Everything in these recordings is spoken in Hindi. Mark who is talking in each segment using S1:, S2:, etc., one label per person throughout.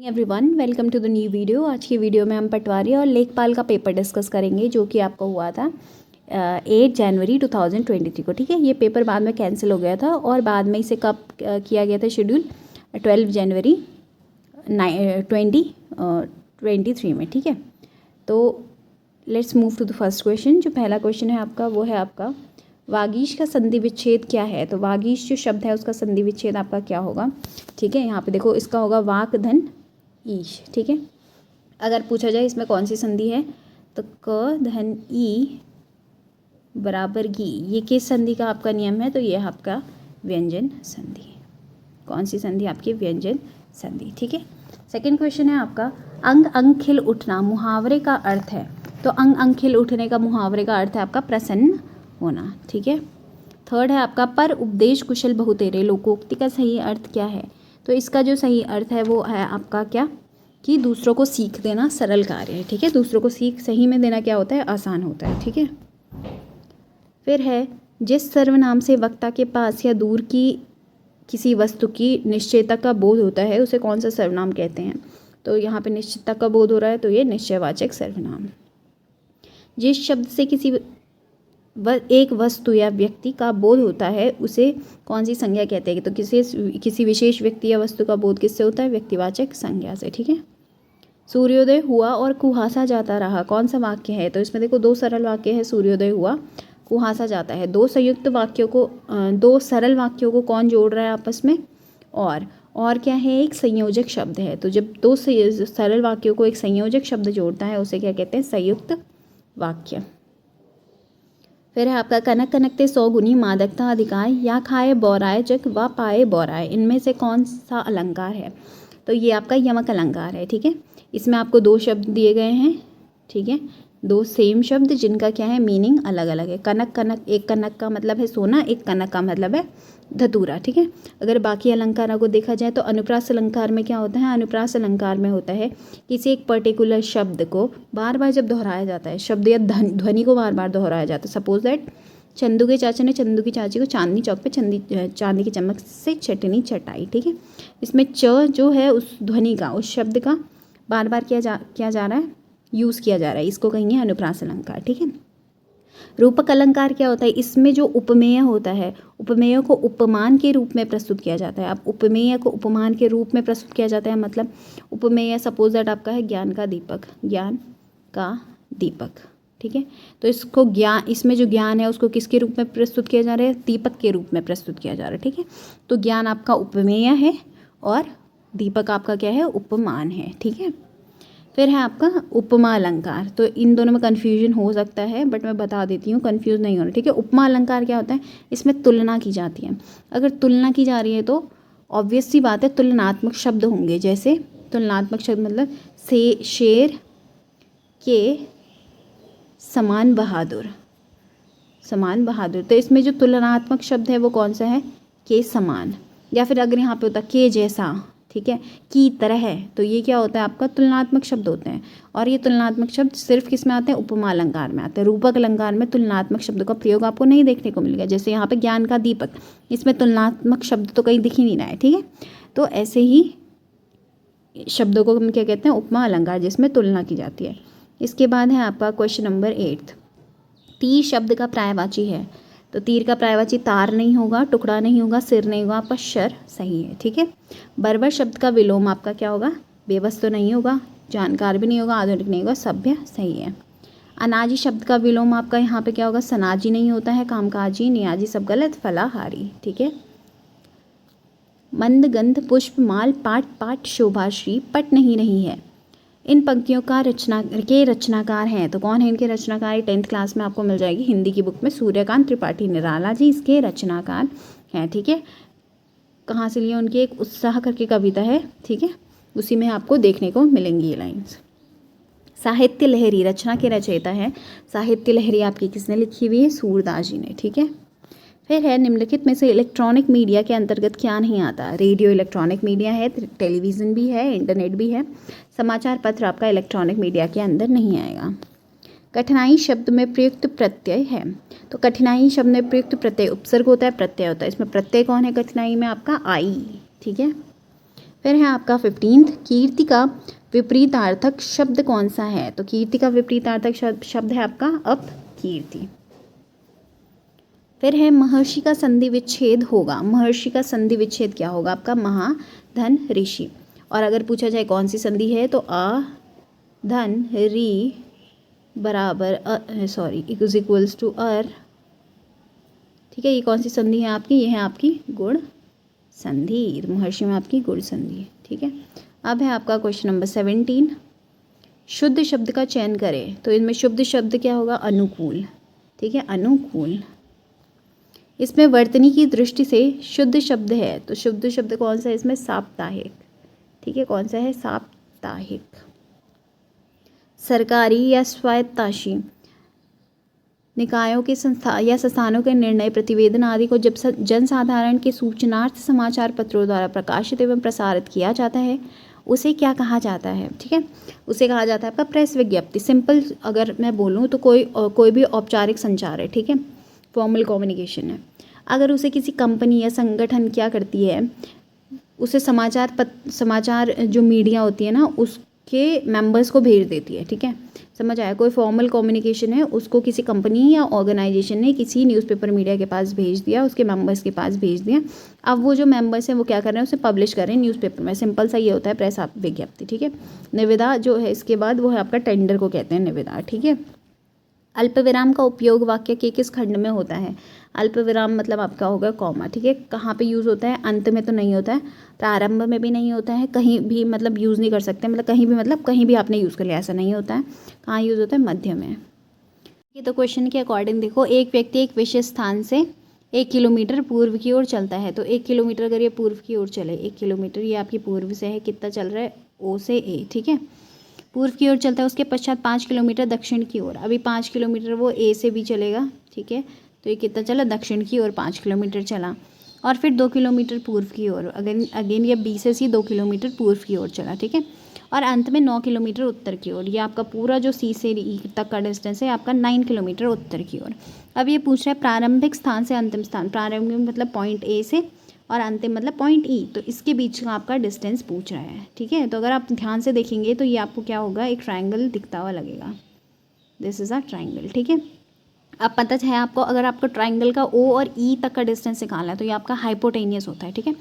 S1: Everyone, welcome to the new video. आज की वीडियो में हम पटवारी और लेखपाल का पेपर डिस्कस करेंगे जो कि आपका हुआ था 8 जनवरी 2023 को। ठीक है, ये पेपर बाद में कैंसिल हो गया था और बाद में इसे कब किया गया था शेड्यूल 12 जनवरी 2023 में। ठीक है, तो let's move to the first question. जो पहला क्वेश्चन है आपका वो है आपका वागीश का संधि विच्छेद क्या है। तो वागीश जो शब्द है उसका संधि विच्छेद आपका क्या होगा। ठीक है, यहाँ पे देखो इसका होगा वाक धन ईश। ठीक है, अगर पूछा जाए इसमें कौन सी संधि है तो क धन ई बराबर गी, ये किस संधि का आपका नियम है। तो ये आपका व्यंजन संधि। कौन सी संधि आपकी व्यंजन संधि। ठीक है, सेकंड क्वेश्चन है आपका अंग अंग खिल उठना मुहावरे का अर्थ है। तो अंग अंग खिल उठने का मुहावरे का अर्थ है आपका प्रसन्न होना। ठीक है, थर्ड है आपका पर उपदेश कुशल बहुतेरे लोकोक्ति का सही अर्थ क्या है। तो इसका जो सही अर्थ है वो है आपका क्या कि दूसरों को सीख देना सरल कार्य है। ठीक है, दूसरों को सीख सही में देना क्या होता है, आसान होता है। ठीक है, फिर है जिस सर्वनाम से वक्ता के पास या दूर की किसी वस्तु की निश्चयता का बोध होता है उसे कौन सा सर्वनाम कहते हैं। तो यहाँ पे निश्चितता का बोध हो रहा है तो ये निश्चयवाचक सर्वनाम। जिस शब्द से किसी एक वस्तु या व्यक्ति का बोध होता है उसे कौन सी संज्ञा कहते हैं। तो किसी विशेष व्यक्ति या वस्तु का बोध किससे होता है, व्यक्तिवाचक संज्ञा से। ठीक है, सूर्योदय हुआ और कुहासा जाता रहा कौन सा वाक्य है। तो इसमें देखो दो सरल वाक्य है, सूर्योदय हुआ कुहासा जाता है। दो संयुक्त वाक्यों को दो सरल वाक्यों को कौन जोड़ रहा है आपस में, और क्या है, एक संयोजक शब्द है। तो जब दो सरल वाक्यों को एक संयोजक शब्द जोड़ता है उसे क्या कहते हैं, संयुक्त वाक्य। फिर है आपका कनक कनकते 100 गुनी मादकता अधिकार या खाए बौराए जग व पाए बौराए, इनमें से कौन सा अलंकार है। तो ये आपका यमक अलंकार है। ठीक है, इसमें आपको दो शब्द दिए गए हैं। ठीक है, दो सेम शब्द जिनका क्या है मीनिंग अलग अलग है। कनक कनक, एक कनक का मतलब है सोना, एक कनक का मतलब है धतूरा। ठीक है, अगर बाकी अलंकारों को देखा जाए तो अनुप्रास अलंकार में क्या होता है, अनुप्रास अलंकार में होता है किसी एक पर्टिकुलर शब्द को बार बार जब दोहराया जाता है, शब्द या ध्वनि को बार बार दोहराया जाता है। सपोज दैट चंदू के चाचा ने चंदू की चाची को चांदनी चौक पे चांदी की चमक से चटनी चटाई। ठीक है, इसमें च जो है उस ध्वनि का, उस शब्द का बार बार किया जा रहा है, यूज़ किया जा रहा है, इसको कहेंगे अनुप्रास अलंकार। ठीक है, रूपक अलंकार क्या होता है, इसमें जो उपमेय होता है, उपमेय को उपमान के रूप में प्रस्तुत किया जाता है। अब उपमेय को उपमान के रूप में प्रस्तुत किया जाता है मतलब उपमेय सपोज दैट आपका है ज्ञान का दीपक, ज्ञान का दीपक। ठीक है, तो इसको ज्ञान, इसमें जो ज्ञान है उसको किसके रूप में प्रस्तुत किया जा रहा है, दीपक के रूप में प्रस्तुत किया जा रहा है। ठीक है, तो ज्ञान आपका उपमेय है और दीपक आपका क्या है, उपमान है। ठीक है, फिर है आपका उपमा अलंकार। तो इन दोनों में कन्फ्यूजन हो सकता है बट मैं बता देती हूँ, कन्फ्यूज नहीं होना। ठीक है, उपमा अलंकार क्या होता है, इसमें तुलना की जाती है। अगर तुलना की जा रही है तो ऑब्वियस सी बात है तुलनात्मक शब्द होंगे। जैसे तुलनात्मक शब्द मतलब से शेर के समान बहादुर, समान बहादुर। तो इसमें जो तुलनात्मक शब्द है वो कौन सा है, के समान। या फिर अगर यहाँ पे होता के जैसा, ठीक है, की तरह है, तो ये क्या होता है आपका तुलनात्मक शब्द होते हैं। और ये तुलनात्मक शब्द सिर्फ किस में आते हैं, उपमा अलंकार में आते हैं। रूपक अलंकार में तुलनात्मक शब्द का प्रयोग आपको नहीं देखने को मिलेगा। जैसे यहाँ पे ज्ञान का दीपक, इसमें तुलनात्मक शब्द तो कहीं दिख ही नहीं रहा है। ठीक है, तो ऐसे ही शब्दों को हम क्या कहते हैं, उपमा अलंकार, जिसमें तुलना की जाती है। इसके बाद है आपका क्वेश्चन नंबर 8। तीर शब्द का पर्यायवाची है। तो तीर का पर्यायवाची तार नहीं होगा, टुकड़ा नहीं होगा, सिर नहीं होगा, आपका शर सही है। ठीक है, बर्बर शब्द का विलोम आपका क्या होगा, बेबस तो नहीं होगा, जानकार भी नहीं होगा, आधुनिक नहीं होगा, सभ्य सही है। अनाजी शब्द का विलोम आपका यहाँ पे क्या होगा, सनाजी नहीं होता है, कामकाजी, नियाजी सब गलत, फलाहारी। ठीक है, मंद गंध पुष्प माल पाट पाट शोभाश्री पट नहीं है। इन पंक्तियों का रचनाकार हैं। तो कौन है इनके रचनाकार, 10th क्लास में आपको मिल जाएगी हिंदी की बुक में, सूर्यकांत त्रिपाठी निराला जी इसके रचनाकार हैं। ठीक है, कहाँ से लिए, उनकी एक उत्साह करके कविता है। ठीक है, उसी में आपको देखने को मिलेंगी ये लाइन्स। साहित्य लहरी रचना के रचयिता है। साहित्य लहरी आपकी किसने लिखी हुई है, सूरदास जी ने। ठीक है, फिर है निम्नलिखित में से इलेक्ट्रॉनिक मीडिया के अंतर्गत क्या नहीं आता। रेडियो इलेक्ट्रॉनिक मीडिया है, टेलीविज़न भी है, इंटरनेट भी है। समाचार पत्र आपका इलेक्ट्रॉनिक मीडिया के अंदर नहीं आएगा। कठिनाई शब्द में प्रयुक्त प्रत्यय है। तो कठिनाई शब्द में प्रयुक्त प्रत्यय उपसर्ग होता है, प्रत्यय होता है। इसमें प्रत्यय कौन है कठिनाई में, आपका आई। ठीक है, फिर है आपका 15th, कीर्ति का विपरीतार्थक शब्द कौन सा है? तो कीर्ति का विपरीतार्थक शब्द है आपका अपकीर्ति। फिर है महर्षि का संधि विच्छेद होगा। महर्षि का संधि विच्छेद क्या होगा आपका? महाधन ऋषि। और अगर पूछा जाए कौन सी संधि है तो अ धन री बराबर इज इक्वल्स टू अर। ठीक है, ये कौन सी संधि है आपकी? ये है आपकी गुण संधि। महर्षि में आपकी गुण संधि है। ठीक है, अब है आपका क्वेश्चन नंबर 17, शुद्ध शब्द का चयन करें। तो इनमें शुद्ध शब्द क्या होगा? अनुकूल। ठीक है, अनुकूल। इसमें वर्तनी की दृष्टि से शुद्ध शब्द है, तो शुद्ध शब्द कौन सा है इसमें? साप्ताहिक। ठीक है, कौन सा है? साप्ताहिक। सरकारी या स्वायत्ताशी निकायों के संस्था या संस्थानों के निर्णय, प्रतिवेदन आदि को जब जनसाधारण के सूचनार्थ समाचार पत्रों द्वारा प्रकाशित एवं प्रसारित किया जाता है, उसे क्या कहा जाता है? ठीक है, उसे कहा जाता है आपका प्रेस विज्ञप्ति। सिंपल अगर मैं बोलूँ तो कोई भी औपचारिक संचार है। ठीक है, फॉर्मल कम्युनिकेशन है। अगर उसे किसी कंपनी या संगठन क्या करती है, उसे समाचार जो मीडिया होती है ना, उसके मेंबर्स को भेज देती है। ठीक है, समझ आया? कोई फॉर्मल कम्युनिकेशन है, उसको किसी कंपनी या ऑर्गेनाइजेशन ने किसी न्यूज़पेपर मीडिया के पास भेज दिया, उसके मेंबर्स के पास भेज दिया। अब वो जो मेंबर्स हैं वो क्या कर रहे हैं? उसे पब्लिश कर रहे हैं न्यूज़पेपर में। सिंपल सा ये होता है प्रेस विज्ञप्ति। ठीक है, निविदा जो है इसके बाद वो है आपका टेंडर को कहते हैं निविदा। ठीक है, अल्पविराम का उपयोग वाक्य के किस खंड में होता है? अल्पविराम मतलब आपका होगा कॉमा। ठीक है, कहाँ पे यूज़ होता है? अंत में तो नहीं होता है, प्रारंभ में भी नहीं होता है, कहीं भी मतलब यूज़ नहीं कर सकते, मतलब कहीं भी आपने यूज़ कर लिया ऐसा नहीं होता है। कहाँ यूज़ होता है? मध्य में। ये तो क्वेश्चन के अकॉर्डिंग देखो, एक व्यक्ति एक विशेष स्थान से 1 किलोमीटर पूर्व की ओर चलता है। तो 1 किलोमीटर अगर ये पूर्व की ओर चले, 1 किलोमीटर ये आपकी पूर्व से है, कितना चल रहा है? ओ से ए। ठीक है, पूर्व की ओर चलता है। उसके पश्चात 5 किलोमीटर दक्षिण की ओर। अभी 5 किलोमीटर वो ए से भी चलेगा। ठीक है, तो ये कितना चला? दक्षिण की ओर 5 किलोमीटर चला। और फिर 2 किलोमीटर पूर्व की ओर, अगेन ये बी से सी 2 किलोमीटर पूर्व की ओर चला। ठीक है, और अंत में 9 किलोमीटर उत्तर की ओर। ये आपका पूरा जो सी से ई तक का डिस्टेंस है आपका 9 किलोमीटर उत्तर की ओर। अब ये पूछ रहा है प्रारंभिक स्थान से अंतिम स्थान। प्रारंभिक मतलब पॉइंट ए से, और अंतिम मतलब पॉइंट ई, तो इसके बीच का आपका डिस्टेंस पूछ रहा है। ठीक है, तो अगर आप ध्यान से देखेंगे तो ये आपको क्या होगा? एक ट्रायंगल दिखता हुआ लगेगा। This is a triangle. ठीक है, अब पता है आपको, अगर आपको ट्रायंगल का ओ और ई तक का डिस्टेंस निकालना है तो ये आपका हाइपोटेनियस होता है। ठीक है,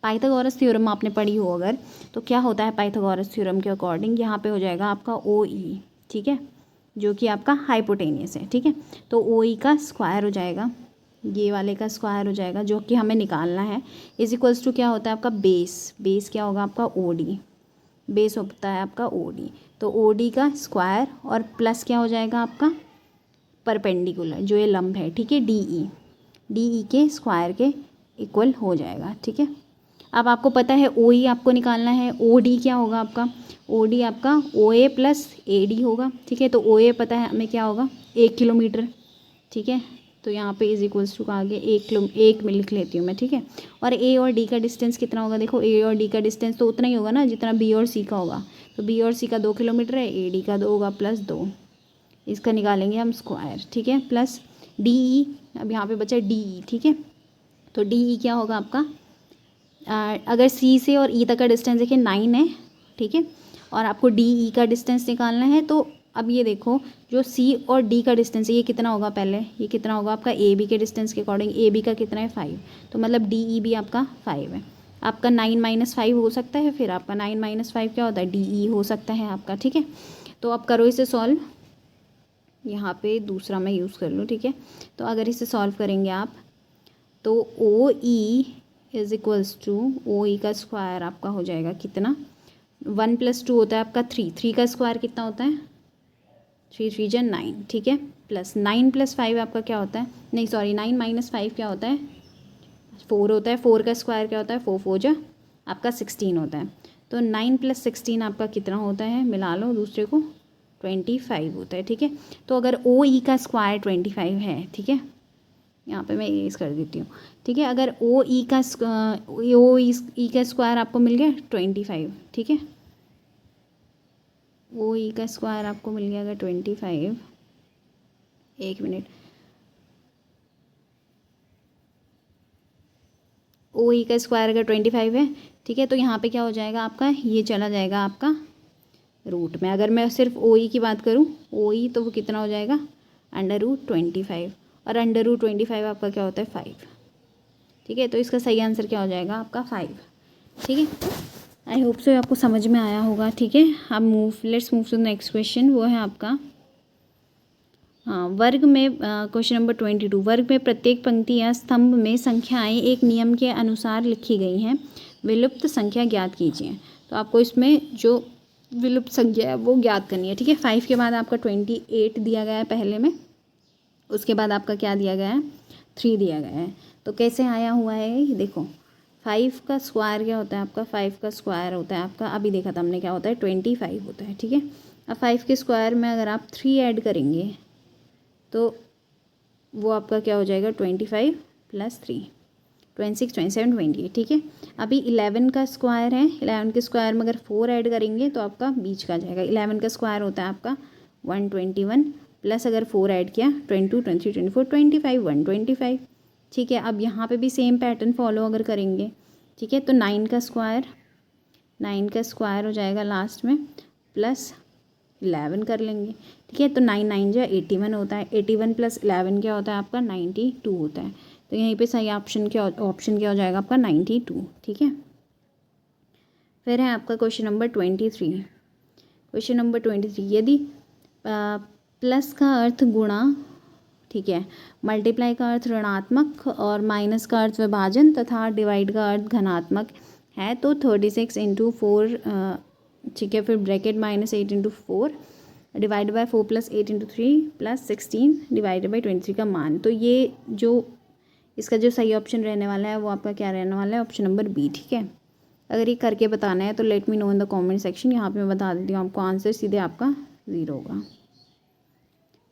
S1: पाइथागोरस थ्योरम आपने पढ़ी हो अगर, तो क्या होता है पाइथागोरस थ्योरम के अकॉर्डिंग? यहाँ पे हो जाएगा आपका ओ ई। ठीक है, जो कि आपका हाइपोटेनियस है। ठीक है, तो ओ ई का स्क्वायर हो जाएगा, ये वाले का स्क्वायर हो जाएगा, जो कि हमें निकालना है। इज इक्वल्स टू क्या होता है आपका? बेस क्या होगा आपका? O D. बेस होता है आपका ओ डी, तो ओ डी का स्क्वायर और प्लस क्या हो जाएगा आपका? परपेंडिकुलर, जो ये लंब है। ठीक है, डी ई के स्क्वायर के इक्वल हो जाएगा। ठीक है, अब आपको पता है ओ ई आपको निकालना है। ओ डी क्या होगा आपका? ओ डी आपका ओ ए प्लस ए डी होगा। ठीक है, तो ओ ए पता है हमें क्या होगा? 1 किलोमीटर। ठीक है, तो यहाँ पे इज इक्वल्स टू का आगे 1 में लिख लेती हूँ मैं। ठीक है, और ए और डी का डिस्टेंस कितना होगा? देखो, ए और डी का डिस्टेंस तो उतना ही होगा ना जितना बी और सी का होगा। तो बी और सी का 2 किलोमीटर है, ए डी का 2 होगा प्लस 2, इसका निकालेंगे हम स्क्वायर। ठीक है, प्लस डी ई, अब यहाँ पे बचा डी ई। ठीक है, तो डी ई क्या होगा आपका? अगर सी से और ई तक का डिस्टेंस देखिए 9 है। ठीक है, और आपको डी ई का डिस्टेंस निकालना है। तो अब ये देखो, जो सी और डी का डिस्टेंस है ये कितना होगा? पहले ये कितना होगा आपका? ए बी के डिस्टेंस के अकॉर्डिंग ए बी का कितना है? 5, तो मतलब डी ई भी आपका 5 है। आपका 9 - 5 हो सकता है, फिर आपका 9 - 5 क्या होता है? डी ई हो सकता है आपका। ठीक है, तो अब करो इसे सॉल्व। यहाँ पे दूसरा मैं यूज़ कर लूँ। ठीक है, तो अगर इसे सॉल्व करेंगे आप तो O E is equals to O E का स्क्वायर आपका हो जाएगा कितना? 1 + 2 होता है आपका 3 का स्क्वायर कितना होता है? 3 3 जा 9। ठीक है, प्लस 9 + 5 आपका क्या होता है? नहीं सॉरी, 9 - 5 क्या होता है? 4 होता है। 4 का स्क्वायर क्या होता है? 4 4 जा आपका 16 होता है। तो 9 + 16 आपका कितना होता है? मिला लो दूसरे को, 25 होता है। ठीक है, तो अगर ओ ई का स्क्वायर 25 है, ठीक है, यहाँ पे मैं इरेज कर देती हूँ। ठीक है, अगर ओ ई का स्क्वायर आपको मिल गया 25। ठीक है, ओ ई का स्क्वायर आपको मिल गया अगर 25, 1 मिनट, ओ ई का स्क्वायर अगर 25 है, ठीक है, तो यहाँ पे क्या हो जाएगा आपका, ये चला जाएगा आपका रूट में। अगर मैं सिर्फ ओ ई की बात करूँ, ओ ई, तो वो कितना हो जाएगा, √25, और √25 आपका क्या होता है, 5। ठीक है, तो इसका सही आंसर क्या हो जाएगा आपका 5। ठीक है, आई होप सो आपको समझ में आया होगा। ठीक है, अब let's move to next question. वो है आपका वर्ग में, क्वेश्चन नंबर 22, वर्ग में प्रत्येक पंक्ति या स्तंभ में संख्याएं एक नियम के अनुसार लिखी गई हैं, विलुप्त संख्या ज्ञात कीजिए। तो आपको इसमें जो विलुप्त संख्या है वो ज्ञात करनी है। ठीक है, 5 के बाद आपका 28 दिया गया है पहले में, उसके बाद आपका क्या दिया गया है, 3 दिया गया है। तो कैसे आया हुआ है ये देखो, 5 का स्क्वायर क्या होता है आपका, 5 का स्क्वायर होता है आपका, अभी देखा था हमने क्या होता है, 25 होता है। ठीक है, अब 5 के स्क्वायर में अगर आप 3 ऐड करेंगे तो वो आपका क्या हो जाएगा, 25 + 3, 26, 27, 28। ठीक है, अभी 11 का स्क्वायर है, 11 के स्क्वायर में अगर 4 ऐड करेंगे तो आपका बीच का जाएगा। 11 का स्क्वायर होता है आपका 121, प्लस अगर 4 ऐड किया 22, 23, 24, 25, 125। ठीक है, अब यहाँ पे भी सेम पैटर्न फॉलो अगर करेंगे, ठीक है, तो 9 का स्क्वायर हो जाएगा लास्ट में, प्लस 11 कर लेंगे। ठीक है, तो 9 9 जो 81 होता है, 81 + 11 क्या होता है आपका, 92 होता है। तो यहीं पे सही ऑप्शन क्या हो जाएगा आपका, 92। ठीक है, फिर है आपका क्वेश्चन नंबर 23। क्वेश्चन नंबर 23, यदि प्लस का अर्थ गुणा, ठीक है, मल्टीप्लाई का अर्थ ऋणात्मक और माइनस का अर्थ विभाजन तथा डिवाइड का अर्थ धनात्मक है, तो 36 × 4, ठीक है, फिर bracket -8 × 4 divide by 4 + 8 × 3 + 16 divided by 23 का मान। तो ये जो इसका जो सही ऑप्शन रहने वाला है वो आपका क्या रहने वाला है, ऑप्शन नंबर बी। ठीक है, अगर ये करके बताना है तो let me know in the comment section. यहाँ पे मैं बता देती हूँ आपको, आंसर सीधे आपका 0 होगा।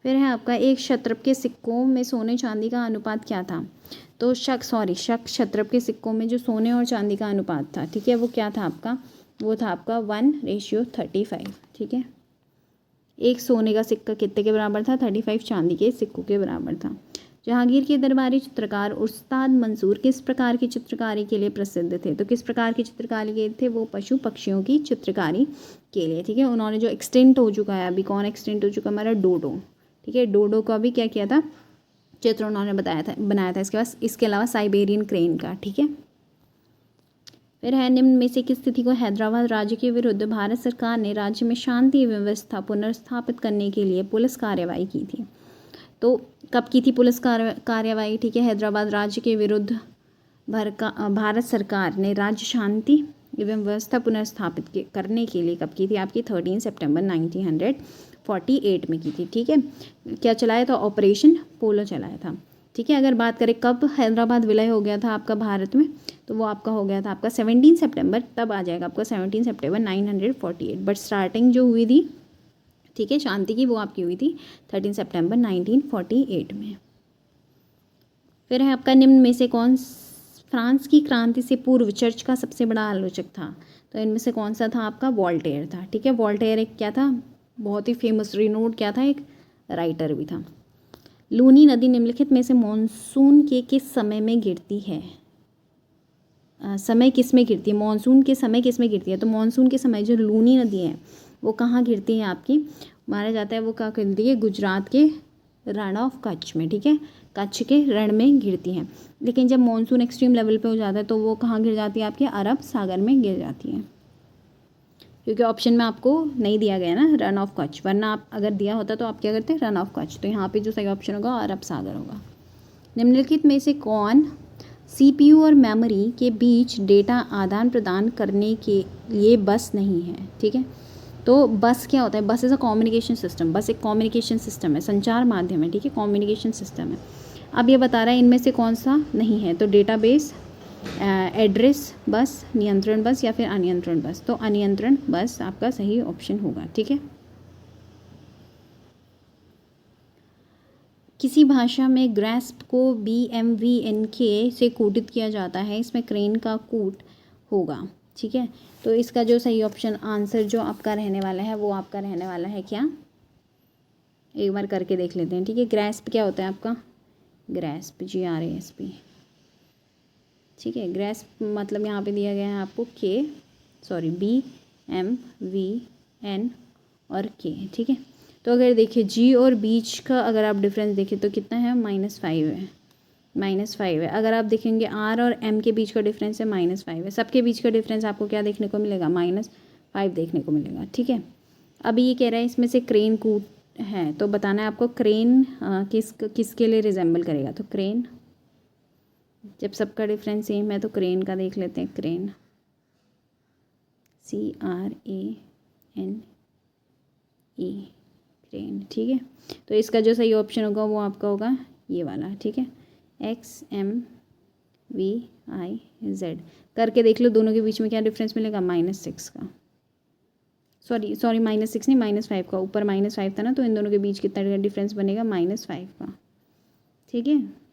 S1: फिर है आपका, एक क्षत्रप के सिक्कों में सोने चांदी का अनुपात क्या था। तो क्षत्रप के सिक्कों में जो सोने और चांदी का अनुपात था, ठीक है, वो क्या था आपका, वो था आपका 1:35। ठीक है, एक सोने का सिक्का कितने के बराबर था, 35 चांदी के सिक्कों के बराबर था। जहांगीर के दरबारी चित्रकार उस्ताद मंसूर किस प्रकार की चित्रकारी के लिए प्रसिद्ध थे। तो किस प्रकार की चित्रकारी के थे वो, पशु पक्षियों की चित्रकारी के लिए। ठीक है, उन्होंने जो एक्सटेंट हो चुका है, अभी कौन एक्सटेंट हो चुका है, हमारा डोडो। ठीक है, डोडो का भी क्या किया था, चित्र उन्होंने बनाया था। इसके अलावा साइबेरियन क्रेन का। ठीक है, फिर है, निम्न में से किस स्थिति को हैदराबाद राज्य के विरुद्ध भारत सरकार ने राज्य में शांति व्यवस्था पुनर्स्थापित करने के लिए पुलिस कार्रवाई की थी। तो कब की थी पुलिस कार्रवाई, ठीक है, हैदराबाद राज्य के विरुद्ध भारत सरकार ने राज्य शांति एवं व्यवस्था पुनर्स्थापित करने के लिए कब की थी आपकी, 13 सितंबर 1948 में की थी। ठीक है, क्या चलाया था, ऑपरेशन पोलो चलाया था। ठीक है, अगर बात करें कब हैदराबाद विलय हो गया था आपका भारत में, तो वो आपका हो गया था आपका 17 सितंबर, तब आ जाएगा आपका 17 सितंबर 1948। बट स्टार्टिंग जो हुई थी, ठीक है, शांति की, वो आपकी हुई थी 13 सितंबर 1948 में। फिर है आपका, निम्न में से कौन फ्रांस की क्रांति से पूर्व चर्च का सबसे बड़ा आलोचक था। तो इनमें से कौन सा था आपका, वॉल्टेयर था। ठीक है, वॉल्टेयर एक क्या था, बहुत ही फेमस रिनोड क्या था, एक राइटर भी था। लूनी नदी निम्नलिखित में से मॉनसून के किस समय में गिरती है, समय किस में गिरती है, मॉनसून के समय किस में गिरती है। तो मॉनसून के समय जो लूनी नदी है वो कहाँ गिरती है आपकी, माना जाता है वो कहाँ गिरती है, गुजरात के रण ऑफ कच्छ में। ठीक है, कच्छ के रण में गिरती है। लेकिन जब मॉनसून एक्सट्रीम लेवल पे हो जाता है तो वो कहाँ गिर जाती है आपके, अरब सागर में गिर जाती है, क्योंकि ऑप्शन में आपको नहीं दिया गया ना रन ऑफ कच्छ, वरना आप अगर दिया होता तो आप क्या करते हैं, रन ऑफ कच्छ। तो यहाँ पे जो सही ऑप्शन होगा अरब सागर होगा। निम्नलिखित में से कौन CPU और मेमोरी के बीच डेटा आदान प्रदान करने के लिए बस नहीं है। ठीक है, तो बस क्या होता है, बस इज़ अ कम्युनिकेशन सिस्टम, बस एक कम्युनिकेशन सिस्टम है, संचार माध्यम है। ठीक है, कम्युनिकेशन सिस्टम है। अब ये बता रहा है इनमें से कौन सा नहीं है, तो डेटाबेस, एड्रेस बस, नियंत्रण बस या फिर अनियंत्रण बस। तो अनियंत्रण बस आपका सही ऑप्शन होगा। ठीक है, किसी भाषा में ग्रैस्प को BMVNK से कोडित किया जाता है, इसमें क्रेन का कूट होगा। ठीक है, तो इसका जो सही ऑप्शन आंसर जो आपका रहने वाला है वो आपका रहने वाला है क्या, एक बार करके देख लेते हैं। ठीक है, ग्रैस्प क्या होता है आपका, ग्रैस्प GRASP। ठीक है। ग्रेस्प मतलब यहाँ पे दिया गया है आपको BMVN और K, ठीक है। तो अगर देखिए G और बीच का अगर आप डिफरेंस देखें तो कितना है, -5 है, -5 है। अगर आप देखेंगे R और M के बीच का डिफरेंस है -5 है। सबके बीच का डिफरेंस आपको क्या देखने को मिलेगा, -5 देखने को मिलेगा, ठीक है। अभी ये कह रहा है इसमें से क्रेन कूट है, तो बताना है आपको क्रेन किसके लिए रिजेंबल करेगा। तो क्रेन, जब सबका डिफरेंस सेम है तो क्रेन का देख लेते हैं। क्रेन CRANE, क्रेन, ठीक है। तो इसका जो सही ऑप्शन होगा वो आपका होगा ये वाला, ठीक है, XMVIZ। करके देख लो दोनों के बीच में क्या डिफरेंस मिलेगा, -6 का, सॉरी -6 नहीं, -5 का। ऊपर -5 था ना, तो इन दोनों के बीच कितना डिफरेंस बनेगा, -5 का, ठीक है।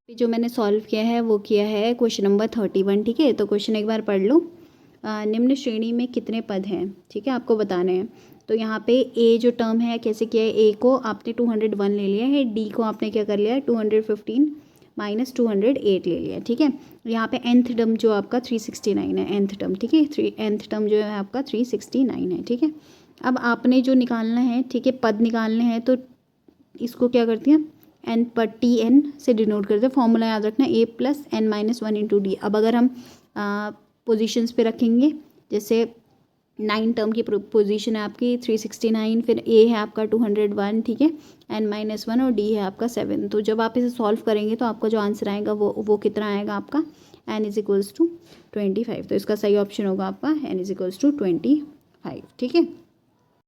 S1: जो मैंने सॉल्व किया है वो किया है क्वेश्चन नंबर 31, ठीक है। तो क्वेश्चन एक बार पढ़ लो। निम्न श्रेणी में कितने पद हैं, ठीक है, आपको बताने हैं। तो यहाँ पे ए जो टर्म है कैसे किया है, ए को आपने 201 ले लिया है, डी को आपने क्या कर लिया है 215 - 208 ले लिया, ठीक है। यहाँ पे nth टर्म जो आपका 369 है, nth टर्म, ठीक है, nth टर्म जो है आपका 369 है, ठीक है। अब आपने जो निकालना है, ठीक है, पद निकालने हैं, तो इसको क्या करती हैं, n पर TN से डिनोट करते हैं। फॉर्मूला याद रखना, A + n - 1 × D। अब अगर हम पोजीशंस पे रखेंगे, जैसे 9 टर्म की पोजीशन है आपकी 369, फिर A है आपका 201, ठीक है, n - 1 और D है आपका 7। तो जब आप इसे सॉल्व करेंगे तो आपका जो आंसर आएगा वो कितना आएगा आपका, n = 25। तो इसका सही ऑप्शन होगा आपका n = 25, ठीक है।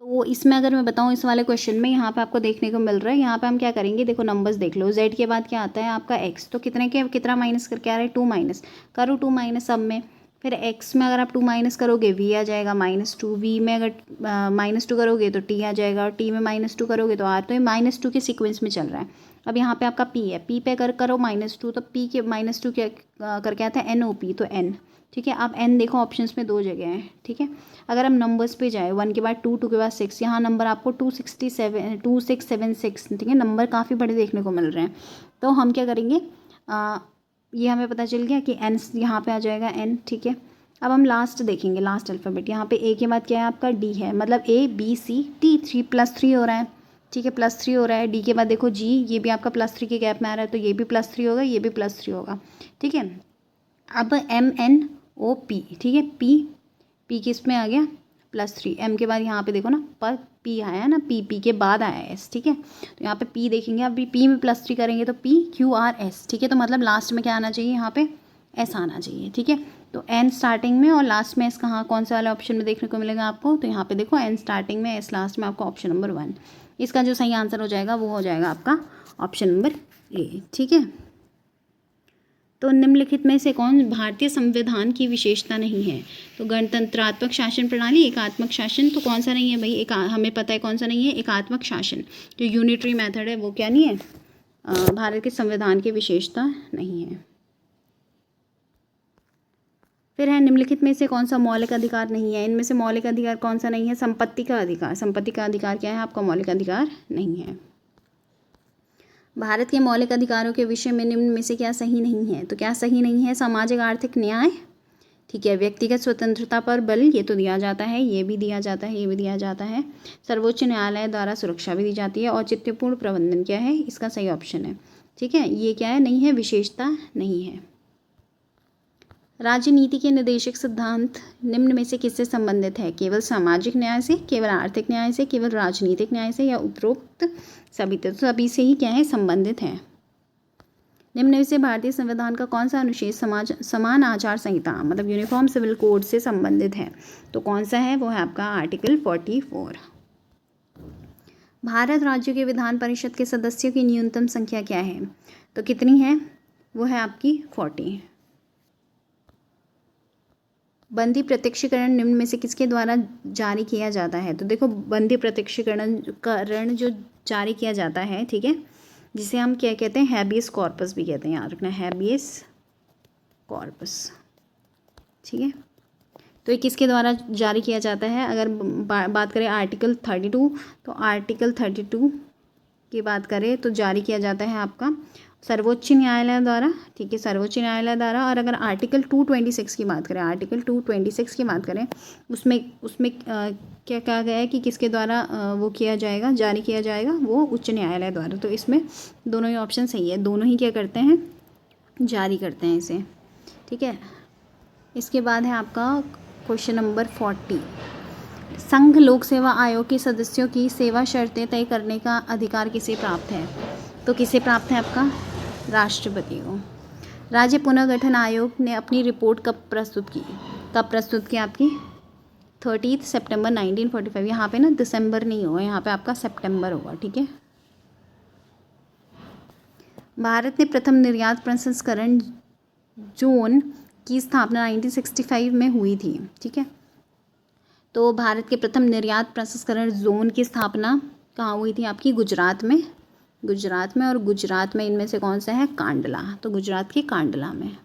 S1: तो इसमें अगर मैं बताऊँ, इस वाले क्वेश्चन में यहाँ पे आपको देखने को मिल रहा है, यहाँ पे हम क्या करेंगे, देखो नंबर्स देख लो। z के बाद क्या आता है आपका x, तो कितना माइनस करके आ रहा है, 2 माइनस करो, 2 माइनस सब में। फिर x में अगर आप 2 माइनस करोगे v आ जाएगा -2, v में अगर -2 करोगे तो t आ जाएगा, और t में -2 करोगे तो r। तो ये -2 के सीक्वेंस में चल रहा है। अब यहाँ पे आपका p है, p पे करो -2, तो p के -2 क्या करके आता है, NOP, तो n, ठीक है। आप n देखो ऑप्शंस में 2 जगह हैं, ठीक है। अगर हम नंबर्स पे जाए, 1 के बाद 2, 2 के बाद 6, यहाँ नंबर आपको 2676, ठीक है। नंबर काफ़ी बड़े देखने को मिल रहे हैं। तो हम क्या करेंगे, ये हमें पता चल गया कि n यहाँ पे आ जाएगा n, ठीक है। अब हम लास्ट देखेंगे, लास्ट अल्फ़ाबेट। यहाँ पे a के बाद क्या है आपका d है, मतलब A B C T, 3 + 3 हो रहा है, ठीक है, +3 हो रहा है। d के बाद देखो g, ये भी आपका +3 के गैप में आ रहा है, तो ये भी +3 होगा, ये भी +3 होगा, ठीक है। अब MNOP, ठीक है, P किस में आ गया, +3। M के बाद यहाँ पे देखो ना, पर P आया ना, P के बाद आया S, ठीक है। तो यहाँ पे P देखेंगे, अभी P में +3 करेंगे तो PQRS, ठीक है। तो मतलब लास्ट में क्या आना चाहिए, यहाँ पे S आना चाहिए, ठीक है। तो N स्टार्टिंग में और लास्ट में S कहाँ, कौन सा वाला ऑप्शन में देखने को मिलेगा आपको, तो यहाँ पे देखो N स्टार्टिंग में S लास्ट में, आपका ऑप्शन नंबर 1। इसका जो सही आंसर हो जाएगा वो हो जाएगा आपका ऑप्शन नंबर A, ठीक है। तो निम्नलिखित में से कौन भारतीय संविधान की विशेषता नहीं है, तो गणतंत्रात्मक शासन प्रणाली, एकात्मक शासन, तो कौन सा नहीं है भाई, हमें पता है कौन सा नहीं है, एकात्मक शासन, जो यूनिटरी मेथड है वो क्या नहीं है, भारत के संविधान की विशेषता नहीं है। फिर है निम्नलिखित में से कौन सा मौलिक अधिकार नहीं है, इनमें से मौलिक अधिकार कौन सा नहीं है, संपत्ति का अधिकार। संपत्ति का अधिकार क्या है आपका, मौलिक अधिकार नहीं है। भारत के मौलिक अधिकारों के विषय में निम्न में से क्या सही नहीं है, तो क्या सही नहीं है, सामाजिक आर्थिक न्याय, ठीक है, व्यक्तिगत स्वतंत्रता पर बल, ये तो दिया जाता है, ये भी दिया जाता है, ये भी दिया जाता है, सर्वोच्च न्यायालय द्वारा सुरक्षा भी दी जाती है, औचित्यपूर्ण प्रबंधन क्या है, इसका सही ऑप्शन है, ठीक है। ये क्या है, नहीं है, विशेषता नहीं है। राजनीति के निर्देशक सिद्धांत निम्न में से किससे संबंधित है, केवल सामाजिक न्याय से, केवल आर्थिक न्याय से, केवल राजनीतिक न्याय से, या उपरोक्त सभी, तो सभी से ही क्या है, संबंधित है। निम्न में से भारतीय संविधान का कौन सा अनुच्छेद समान आचार संहिता, मतलब यूनिफॉर्म सिविल कोड से संबंधित है, तो कौन सा है, वो है आपका आर्टिकल 44। भारत राज्यों के विधान परिषद के सदस्यों की न्यूनतम संख्या क्या है, तो कितनी है, वो है आपकी 40। बंदी प्रत्यक्षीकरण निम्न में से किसके द्वारा जारी किया जाता है, तो देखो बंदी प्रत्यक्षीकरण जो जारी किया जाता है, ठीक है, जिसे हम क्या कहते हैं, हैबियस कॉर्पस भी कहते हैं, याद रखना, हैबियस कॉर्पस, ठीक है। तो ये किसके द्वारा जारी किया जाता है, अगर बात करें आर्टिकल 32, तो आर्टिकल 32 की बात करें तो जारी किया जाता है आपका सर्वोच्च न्यायालय द्वारा, ठीक है, सर्वोच्च न्यायालय द्वारा। और अगर आर्टिकल 226 की बात करें, आर्टिकल 226 की बात करें, उसमें उसमें क्या कहा गया है कि किसके द्वारा वो किया जाएगा, जारी किया जाएगा, वो उच्च न्यायालय द्वारा। तो इसमें दोनों ही ऑप्शन सही है, दोनों ही क्या करते हैं, जारी करते हैं इसे, ठीक है। इसके बाद है आपका क्वेश्चन नंबर 40। संघ लोक सेवा आयोग के सदस्यों की सेवा शर्तें तय करने का अधिकार किसे प्राप्त है? तो किसे प्राप्त है आपका? राष्ट्रपति को। राज्य पुनर्गठन आयोग ने अपनी रिपोर्ट कब प्रस्तुत की? कब प्रस्तुत की आपकी? 30 सितंबर 1945। यहाँ पे ना दिसंबर नहीं होगा, यहाँ पे आपका सितंबर होगा, ठीक है। भारत ने प्रथम निर्यात प्रसंस्करण जोन की स्थापना 1965 में हुई थी, ठीक है। तो भारत के प्रथम निर्यात प्रसंस्करण जोन की स्थापना कहाँ हुई थी आपकी? गुजरात में, गुजरात में। और गुजरात में इनमें से कौन सा है? कांडला। तो गुजरात के कांडला में।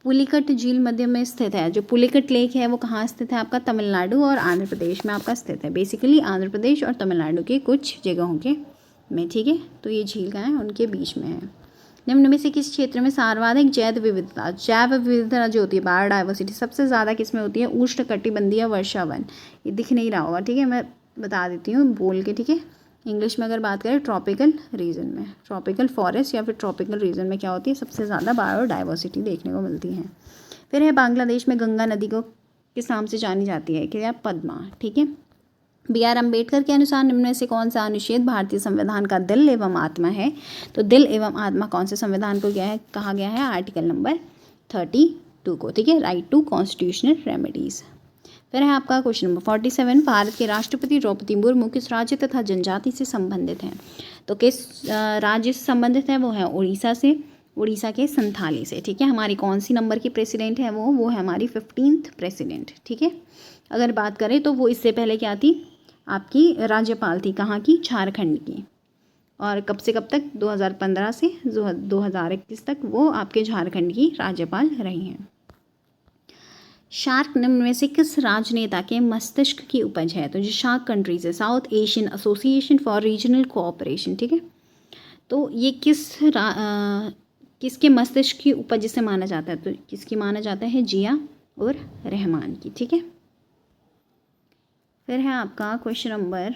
S1: पुलिकट झील मध्य में स्थित है। जो पुलिकट लेक है वो कहाँ स्थित है आपका? तमिलनाडु और आंध्र प्रदेश में आपका स्थित है। बेसिकली आंध्र प्रदेश और तमिलनाडु के कुछ जगहों के में, ठीक है। तो ये झील कहाँ है? उनके बीच में है। निम्न में से किस क्षेत्र में सर्वाधिक जैव विविधता, जैव विविधता जो होती है, बायोडाइवर्सिटी, सबसे ज़्यादा किस में होती है? उष्णकटिबंधीय वर्षावन। ये दिख नहीं रहा होगा, ठीक है, मैं बता देती हूँ बोल के, ठीक है। इंग्लिश में अगर बात करें, ट्रॉपिकल रीजन में, ट्रॉपिकल फॉरेस्ट या फिर ट्रॉपिकल रीजन में क्या होती है? सबसे ज़्यादा बायोडाइवर्सिटी देखने को मिलती है। फिर है बांग्लादेश में गंगा नदी को किस नाम से जानी जाती है? क्या? पद्मा, ठीक है। B.R. अम्बेडकर के अनुसार निम्न में से कौन सा अनुच्छेद भारतीय संविधान का दिल एवं आत्मा है? तो दिल एवं आत्मा कौन से संविधान को क्या है कहा गया है? आर्टिकल नंबर 32 को, ठीक है, राइट टू कॉन्स्टिट्यूशनल रेमेडीज। फिर है आपका क्वेश्चन नंबर 47। भारत के राष्ट्रपति द्रौपदी मुर्मू किस राज्य तथा जनजाति से संबंधित हैं? तो किस राज्य से संबंधित है? वो है उड़ीसा से, उड़ीसा के संथाली से, ठीक है। हमारी कौन सी नंबर की प्रेसिडेंट है? वो है हमारी 15th प्रेसिडेंट, ठीक है। अगर बात करें तो वो इससे पहले क्या थी? आपकी राज्यपाल थी, कहाँ की? झारखंड की। और कब से कब तक? 2015 से 2021 तक वो आपके झारखंड की राज्यपाल रही हैं। शार्क निम्न में से किस राजनेता के मस्तिष्क की उपज है? तो जो शार्क कंट्रीज है, south Asian association for regional cooperation, ठीक है। तो ये किसके मस्तिष्क की उपज से माना जाता है? तो किसकी माना जाता है? जिया और रहमान की, ठीक है। फिर है आपका क्वेश्चन नंबर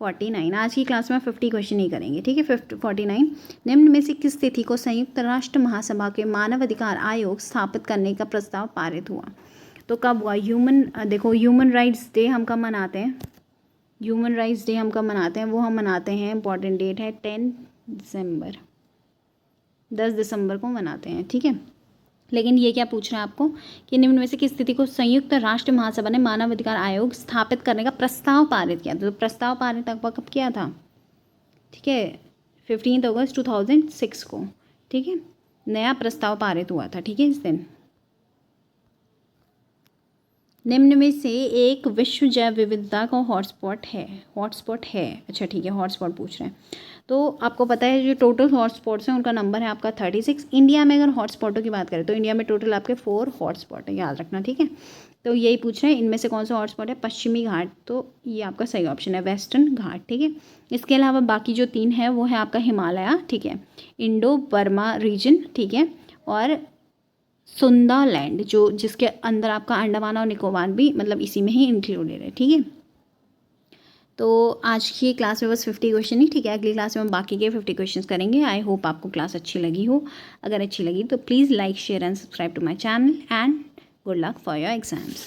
S1: 49। आज की क्लास में 50 क्वेश्चन नहीं करेंगे, ठीक है। 49। निम्न में से किस तिथि को संयुक्त राष्ट्र महासभा के मानव अधिकार आयोग स्थापित करने का प्रस्ताव पारित हुआ? तो कब हुआ? ह्यूमन राइट्स डे हम कब मनाते हैं? ह्यूमन राइट्स डे हम कब मनाते हैं? वो हम मनाते हैं, इंपॉर्टेंट डेट है 10 दिसंबर को मनाते हैं, ठीक है। लेकिन ये क्या पूछ रहा है आपको कि निम्न में से किस स्थिति को संयुक्त राष्ट्र महासभा ने मानव अधिकार आयोग स्थापित करने का प्रस्ताव पारित किया? तो प्रस्ताव पारित कब किया था? ठीक है, 15 अगस्त 2006 को, ठीक है, नया प्रस्ताव पारित हुआ था, ठीक है, इस दिन। निम्न में से एक विश्व जैव विविधता का हॉटस्पॉट है। अच्छा ठीक है, हॉटस्पॉट पूछ रहे हैं। तो आपको पता है जो टोटल हॉटस्पॉट्स हैं उनका नंबर है आपका 36। इंडिया में अगर हॉटस्पॉटों की बात करें तो इंडिया में टोटल आपके 4 हॉटस्पॉट है, याद रखना, ठीक है। तो यही पूछ रहे हैं इनमें से कौन सा हॉटस्पॉट है? पश्चिमी घाट, तो ये आपका सही ऑप्शन है, वेस्टर्न घाट, ठीक है। इसके अलावा बाकी जो 3 है वो है आपका हिमालय, ठीक है, इंडो बर्मा रीजन, ठीक है, और सुंदालैंड जो जिसके अंदर आपका अंडमान और निकोबार भी मतलब इसी में ही इंक्लूडेड है, ठीक है। तो आज की क्लास में बस 50 क्वेश्चन ही, ठीक है। अगली क्लास में हम बाकी के 50 क्वेश्चन करेंगे। आई होप आपको क्लास अच्छी लगी हो। अगर अच्छी लगी तो please like share and subscribe to my channel and good luck for your exams.